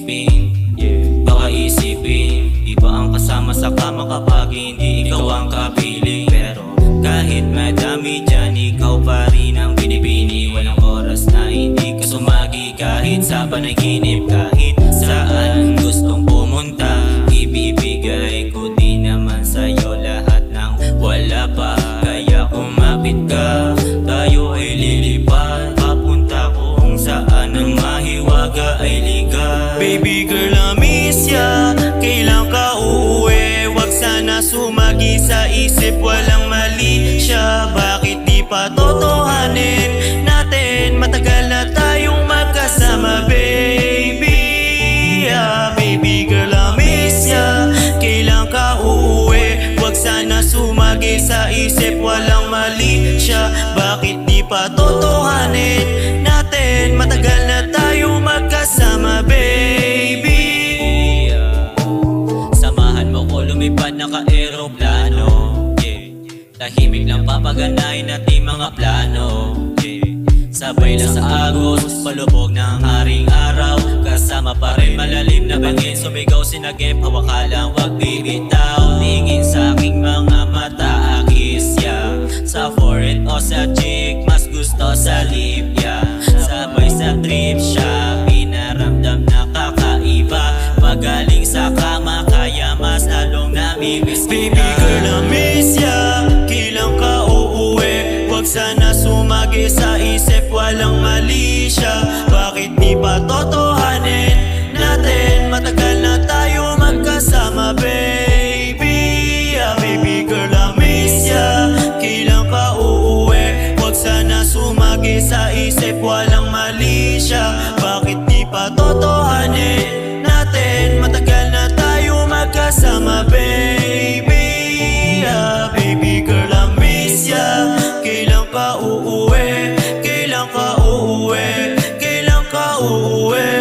isipin, baka isipin iba ang kasama sa kama kapag hindi ikaw ang kapiling. Pero kahit madami dyan, ikaw pa rin ang binibini. Walang oras na hindi ka sumagi, kahit sa panaginip, kahit saan gustong pumunta. Ibibigay ko din naman sa'yo lahat ng wala pa. Kaya kumapit ka, tayo ay lilipad papunta kung saan ang mahiwaga ay ligat. Baby girl, I miss ya, kailan ka uuwi? Wag sana sumagi sa isip, walang mali siya. Bakit di pa totohanin natin? Matagal na tayong magkasama, baby. Baby girl, I miss ya, kailan ka uuwi? Wag sana sumagi sa isip, walang mali siya. Bakit di pa totohanin natin? Matagal na tayong magkasama, baby. Samahan mo ko lumipad na ka-aeroplano, tahimik lang papaganahin natin mga plano, sabay lang sa agos, palubog ng haring araw. Kasama pa rin malalim na bangin, sumigaw sinagip, hawakalang wag bibitaw. Tingin sa aking mga mata, akis ya. Sa forehead o sa cheek, mas gusto sa lip ya. Sabay sa trip siya, pinaramdam na kakaiba. Magaling sa kama, kaya mas lalong namimiss kita. Baby girl, I miss ya, kailan ka uuwi? Wag sana sumagi sa isip, walang mali siya. Bakit di pa totohanin natin? Matagal na tayo magkasama, baby. Baby girl, I miss ya, kailan ka uuwi? Wag sana sumagi sa isip, walang mali siya. Bakit di pa totohanin natin? Matagal na tayo magkasama, baby. Baby girl, I miss ya, kailan ka uuwi? Kailan ka uuwi? Kailan ka uuwi?